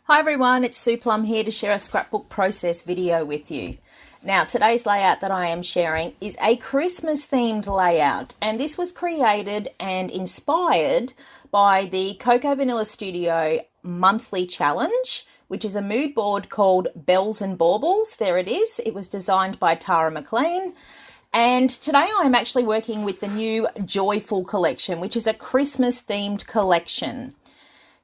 Hi everyone, it's Plumb here to share a scrapbook process video with you. Now today's layout that I am sharing is a Christmas themed layout, and this was created and inspired by the Cocoa Vanilla Studio monthly challenge, which is a mood board called Bells and Baubles. There it is. It was designed by Tara McLean. And today I'm actually working with the new Joyful collection, which is a Christmas themed collection.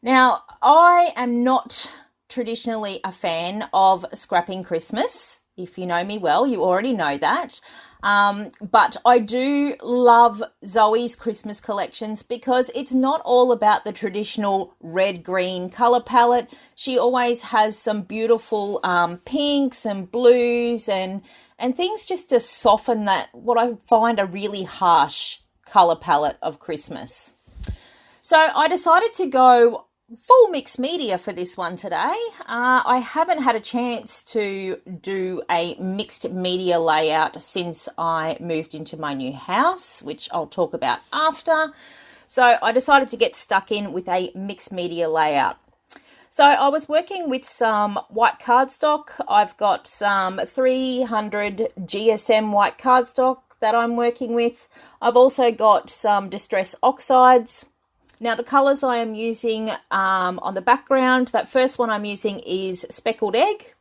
Now, I am not traditionally a fan of scrapping Christmas. If you know me well, you already know that. But I do love Zoe's Christmas collections because it's not all about the traditional red-green colour palette. She always has some beautiful pinks and blues and things just to soften that, what I find a really harsh colour palette of Christmas. So I decided to go full mixed media for this one today. I haven't had a chance to do a mixed media layout since I moved into my new house, which I'll talk about after. So I decided to get stuck in with a mixed media layout. So I was working with some white cardstock. I've got some 300 GSM white cardstock that I'm working with. I've also got some Distress Oxides. Now the colours I am using on the background, that first one I'm using is Speckled Egg.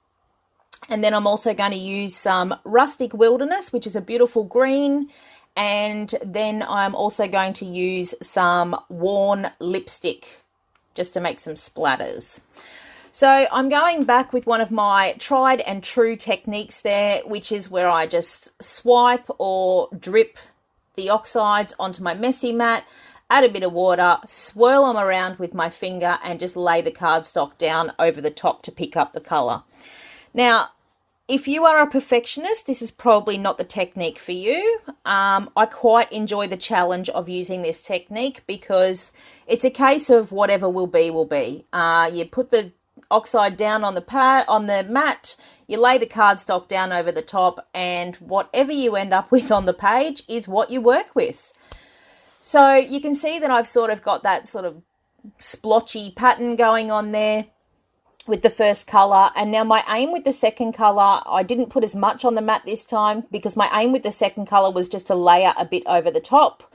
And then I'm also going to use some Rustic Wilderness, which is a beautiful green. And then I'm also going to use some Worn Lipstick just to make some splatters. So I'm going back with one of my tried and true techniques there, which is where I just swipe or drip the oxides onto my messy mat, add a bit of water, swirl them around with my finger and just lay the cardstock down over the top to pick up the colour. Now, if you are a perfectionist, this is probably not the technique for you. I quite enjoy the challenge of using this technique because it's a case of whatever will be, will be. You put the oxide down on the mat, you lay the splotchy down over the top, and whatever you end up with on the page is what you work with. So you can see that I've sort of got that sort of splotchy pattern going on there with the first colour. And now my aim with the second colour, I didn't put as much on the mat this time because my aim with the second colour was just to layer a bit over the top.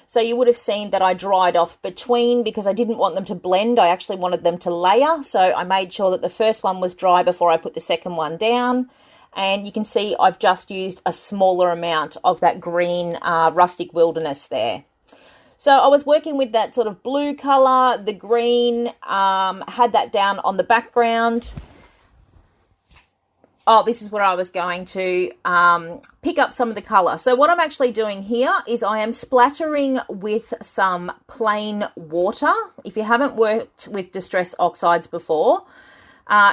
So you would have seen that I dried off between because I didn't want them to blend. I actually wanted them to layer. So I made sure that the first one was dry before I put the second one down. And you can see I've just used a smaller amount of that green Rustic Wilderness there. So I was working with that sort of blue colour, the green, had that down on the background. Oh, this is where I was going to pick up some of the colour. So what I'm actually doing here is I am splattering with some plain water. If you haven't worked with Distress Oxides before,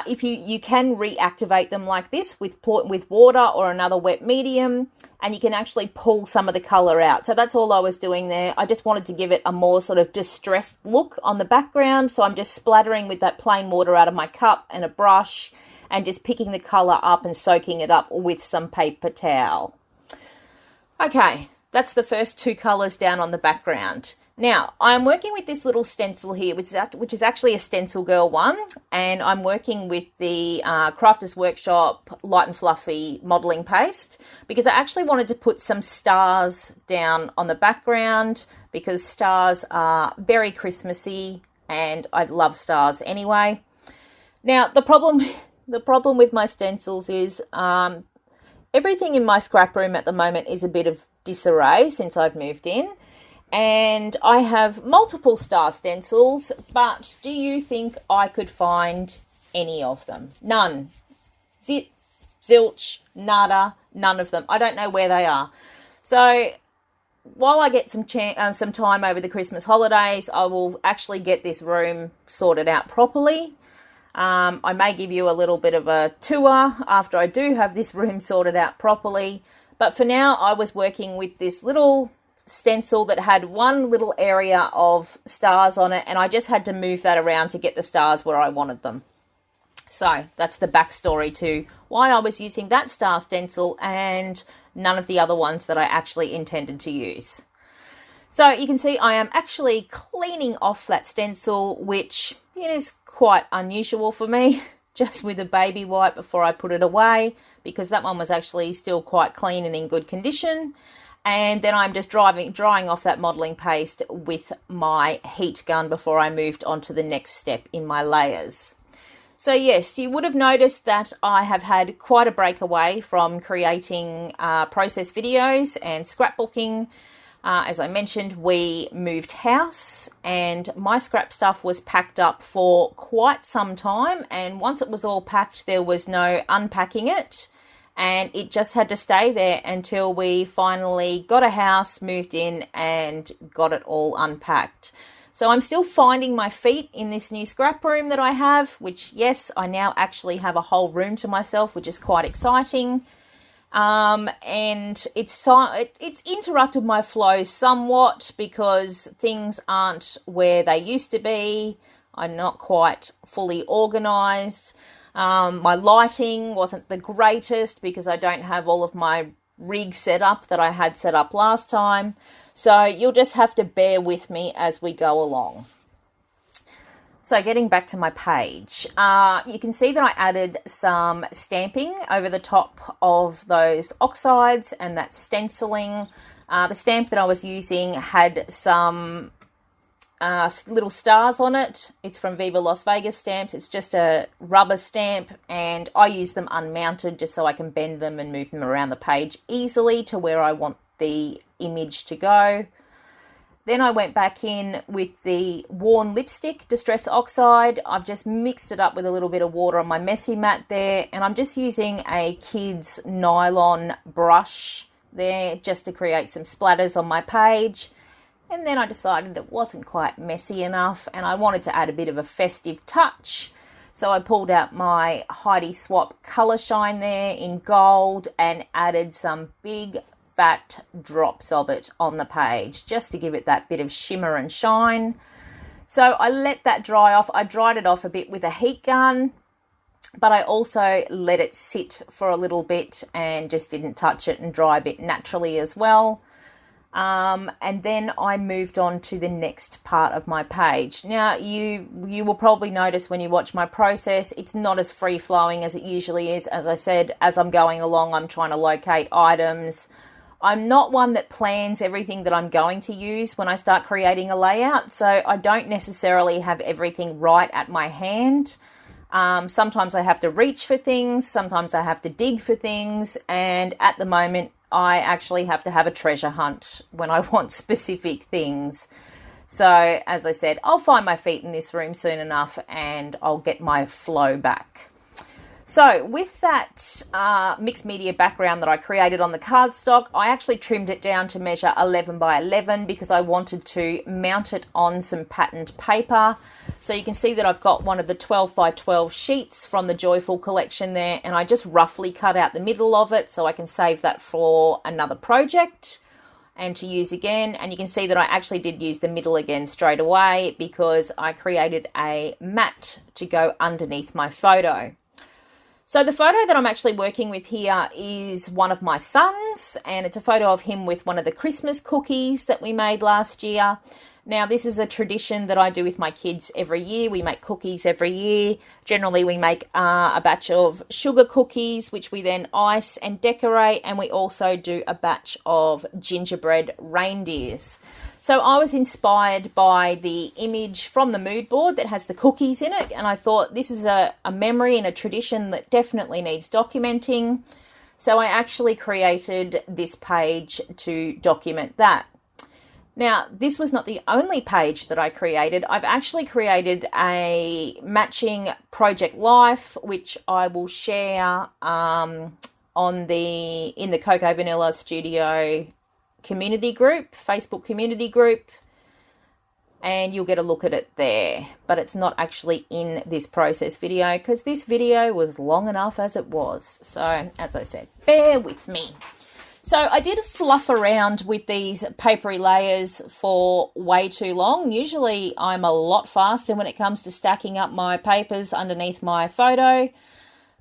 if you can reactivate them like this with water or another wet medium, and you can actually pull some of the colour out. So that's all I was doing there. I just wanted to give it a more sort of distressed look on the background. So I'm just splattering with that plain water out of my cup and a brush and just picking the colour up and soaking it up with some paper towel. Okay, that's the first two colours down on the background. Now, I'm working with this little stencil here, which is actually a Stencil Girl one, and I'm working with the Crafters Workshop Light and Fluffy modelling paste because I actually wanted to put some stars down on the background because stars are very Christmassy and I love stars anyway. Now, the problem with my stencils is everything in my scrap room at the moment is a bit of disarray since I've moved in. And I have multiple star stencils, but do you think I could find any of them? None. Zip, zilch, nada, none of them. I don't know where they are. So while I get some time over the Christmas holidays, I will actually get this room sorted out properly. I may give you a little bit of a tour after I do have this room sorted out properly. But for now, I was working with this little stencil that had one little area of stars on it, and I just had to move that around to get the stars where I wanted them. So that's the backstory to why I was using that star stencil and none of the other ones that I actually intended to use. So you can see I am actually cleaning off that stencil, which, It is quite unusual for me, just with a baby wipe before I put it away, because that one was actually still quite clean and in good condition. And then I'm just drying off that modelling paste with my heat gun before I moved on to the next step in my layers. So yes, you would have noticed that I have had quite a break away from creating process videos and scrapbooking. As I mentioned, we moved house and my scrap stuff was packed up for quite some time. And once it was all packed, there was no unpacking it. And it just had to stay there until we finally got a house, moved in, and got it all unpacked. So I'm still finding my feet in this new scrap room that I have, which, yes, I now actually have a whole room to myself, which is quite exciting. And it's interrupted my flow somewhat because things aren't where they used to be. I'm not quite fully organised. My lighting wasn't the greatest because I don't have all of my rig set up that I had set up last time. So you'll just have to bear with me as we go along. So getting back to my page, you can see that I added some stamping over the top of those oxides and that stenciling. The stamp that I was using had some little stars on it. It's from Viva Las Vegas Stamps. It's just a rubber stamp and I use them unmounted just so I can bend them and move them around the page easily to where I want the image to go. Then I went back in with the worn lipstick, Distress Oxide. I've just mixed it up with a little bit of water on my messy mat there, and I'm just using a kid's nylon brush there just to create some splatters on my page. And then I decided it wasn't quite messy enough and I wanted to add a bit of a festive touch. So I pulled out my Heidi Swap Colour Shine there in gold and added some big fat drops of it on the page just to give it that bit of shimmer and shine. So I let that dry off. I dried it off a bit with a heat gun, but I also let it sit for a little bit and just didn't touch it and dry a bit naturally as well. And then I moved on to the next part of my page. Now, you will probably notice when you watch my process, it's not as free-flowing as it usually is. As I said, as I'm going along, I'm trying to locate items. I'm not one that plans everything that I'm going to use when I start creating a layout, so I don't necessarily have everything right at my hand. Sometimes I have to reach for things, sometimes I have to dig for things, and at the moment, I actually have to have a treasure hunt when I want specific things. So, as I said, I'll find my feet in this room soon enough and I'll get my flow back. So, with that mixed media background that I created on the cardstock, I actually trimmed it down to measure 11 by 11 because I wanted to mount it on some patterned paper. So you can see that I've got one of the 12 by 12 sheets from the Joyful collection there, and I just roughly cut out the middle of it so I can save that for another project and to use again. And you can see that I actually did use the middle again straight away because I created a mat to go underneath my photo. So the photo that I'm actually working with here is one of my sons, and it's a photo of him with one of the Christmas cookies that we made last year. Now, this is a tradition that I do with my kids every year. We make cookies every year. Generally, we make a batch of sugar cookies, which we then ice and decorate, and we also do a batch of gingerbread reindeers. So I was inspired by the image from the mood board that has the cookies in it, and I thought this is a memory and a tradition that definitely needs documenting. So I actually created this page to document that. Now, this was not the only page that I created. I've actually created a matching project life, which I will share in the Cocoa Vanilla Studio community group, Facebook community group, and you'll get a look at it there. But it's not actually in this process video because this video was long enough as it was. So, as I said, bear with me. So I did fluff around with these papery layers for way too long. Usually I'm a lot faster when it comes to stacking up my papers underneath my photo.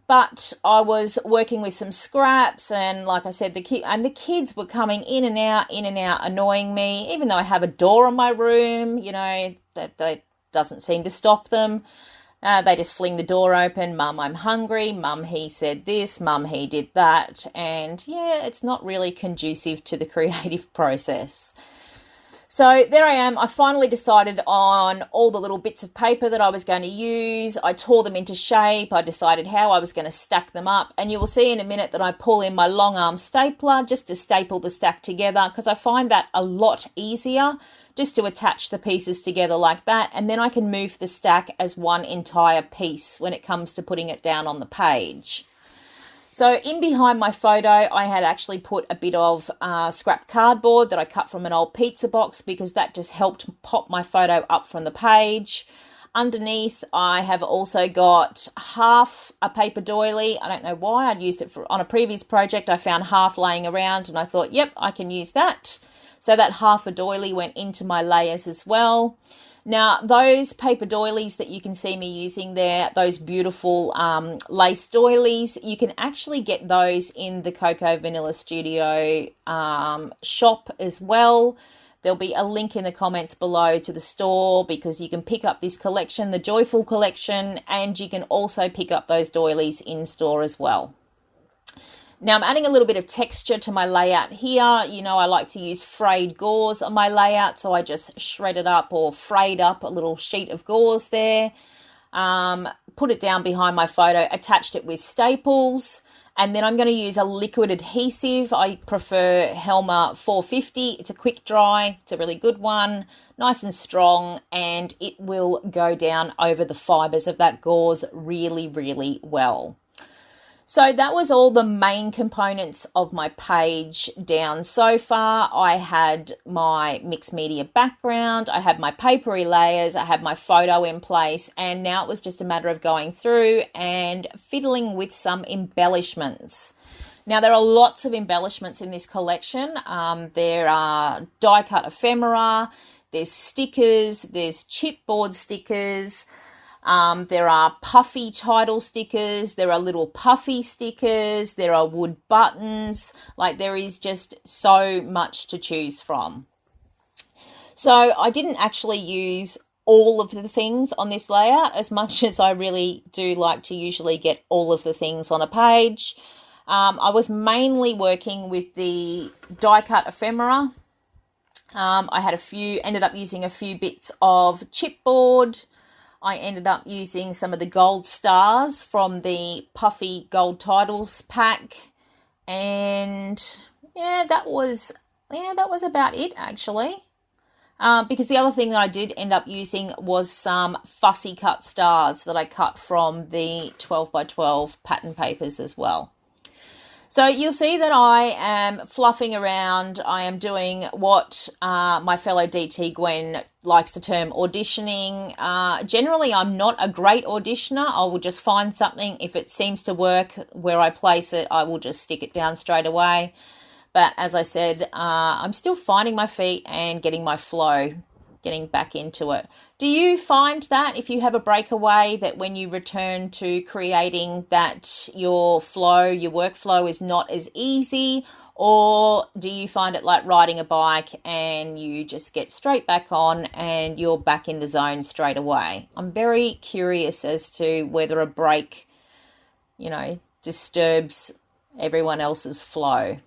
But I was working with some scraps, and like I said, the kids were coming in and out, annoying me. Even though I have a door on my room, you know, they doesn't seem to stop them. They just fling the door open. Mum, I'm hungry. Mum, he said this. Mum, he did that. And yeah, it's not really conducive to the creative process. So there I am. I finally decided on all the little bits of paper that I was going to use. I tore them into shape. I decided how I was going to stack them up. And you will see in a minute that I pull in my long arm stapler just to staple the stack together, because I find that a lot easier, just to attach the pieces together like that. And then I can move the stack as one entire piece when it comes to putting it down on the page. So in behind my photo, I had actually put a bit of scrap cardboard that I cut from an old pizza box, because that just helped pop my photo up from the page. Underneath, I have also got half a paper doily. I don't know why. I'd used it on a previous project. I found half laying around and I thought, yep, I can use that. So that half a doily went into my layers as well. Now, those paper doilies that you can see me using there, those beautiful lace doilies, you can actually get those in the Cocoa Vanilla Studio shop as well. There'll be a link in the comments below to the store, because you can pick up this collection, the Joyful collection, and you can also pick up those doilies in store as well. Now I'm adding a little bit of texture to my layout here. You know, I like to use frayed gauze on my layout, so I just shredded up or frayed up a little sheet of gauze there. Put it down behind my photo, attached it with staples, and then I'm going to use a liquid adhesive. I prefer Helmer 450. It's a quick dry. It's a really good one, nice and strong, and it will go down over the fibers of that gauze really, really well. So that was all the main components of my page down so far. I had my mixed media background, I had my papery layers, I had my photo in place, and now it was just a matter of going through and fiddling with some embellishments. Now, there are lots of embellishments in this collection. There are die-cut ephemera, there's stickers, there's chipboard stickers, there are puffy title stickers, there are little puffy stickers, there are wood buttons. Like, there is just so much to choose from. So I didn't actually use all of the things on this layout, as much as I really do like to usually get all of the things on a page. I was mainly working with the die-cut ephemera. I had ended up using a few bits of chipboard. I ended up using some of the gold stars from the Puffy Gold Titles pack. And yeah, that was about it, actually. Because the other thing that I did end up using was some fussy cut stars that I cut from the 12x12 pattern papers as well. So you'll see that I am fluffing around. I am doing what my fellow DT Gwen likes to term auditioning. Generally, I'm not a great auditioner. I will just find something. If it seems to work where I place it, I will just stick it down straight away. But as I said, I'm still finding my feet and getting my flow, getting back into it. Do you find that if you have a breakaway, that when you return to creating, that your workflow is not as easy? Or do you find it like riding a bike and you just get straight back on and you're back in the zone straight away? I'm very curious as to whether a break, disturbs everyone else's flow.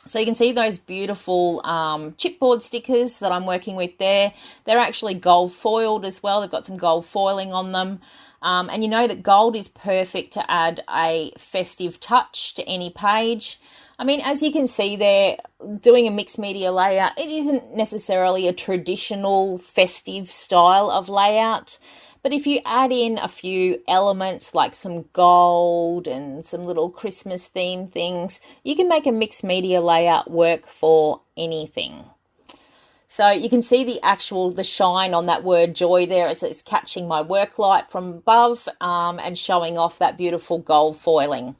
So you can see those beautiful chipboard stickers that I'm working with there. They're actually gold foiled as well. They've got some gold foiling on them. And you know that gold is perfect to add a festive touch to any page. I mean, as you can see there, doing a mixed media layout, it isn't necessarily a traditional festive style of layout. But if you add in a few elements like some gold and some little Christmas theme things, you can make a mixed media layout work for anything. So you can see the shine on that word joy there as it's catching my work light from above and showing off that beautiful gold foiling.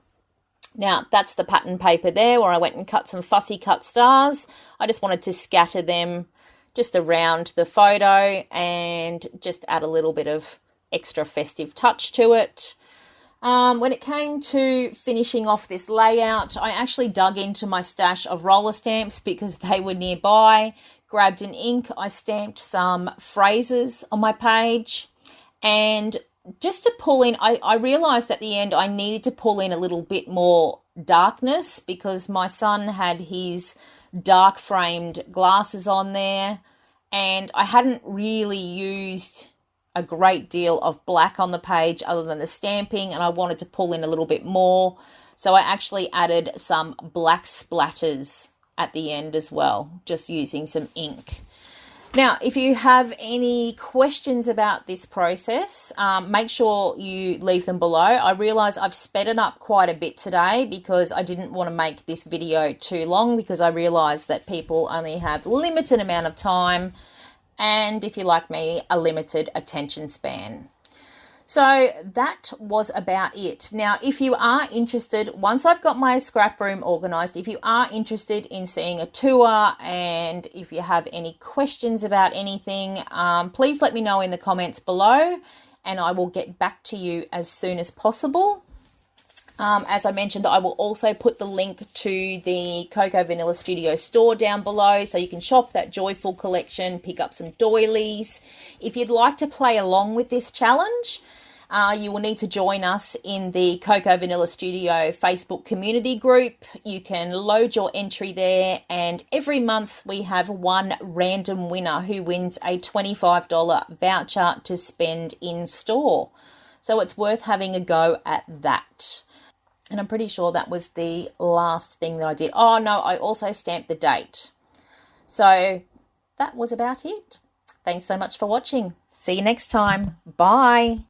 Now, that's the pattern paper there where I went and cut some fussy cut stars. I just wanted to scatter them just around the photo and just add a little bit of extra festive touch to it. When it came to finishing off this layout, I actually dug into my stash of roller stamps because they were nearby. grabbed an ink, I stamped some phrases on my page, and just to pull in, I realised at the end I needed to pull in a little bit more darkness because my son had his dark framed glasses on there, and I hadn't really used a great deal of black on the page other than the stamping, and I wanted to pull in a little bit more. So I actually added some black splatters at the end as well, just using some ink. Now, if you have any questions about this process, make sure you leave them below. I realise I've sped it up quite a bit today because I didn't want to make this video too long, because I realise that people only have limited amount of time and, if you're like me, a limited attention span. So that was about it. Now, if you are interested, once I've got my scrap room organised, if you are interested in seeing a tour, and if you have any questions about anything, please let me know in the comments below, and I will get back to you as soon as possible. As I mentioned, I will also put the link to the Cocoa Vanilla Studio store down below, so you can shop that joyful collection, pick up some doilies. If you'd like to play along with this challenge, you will need to join us in the Cocoa Vanilla Studio Facebook community group. You can load your entry there, and every month we have one random winner who wins a $25 voucher to spend in store. So it's worth having a go at that. And I'm pretty sure that was the last thing that I did. Oh no, I also stamped the date. So that was about it. Thanks so much for watching. See you next time. Bye.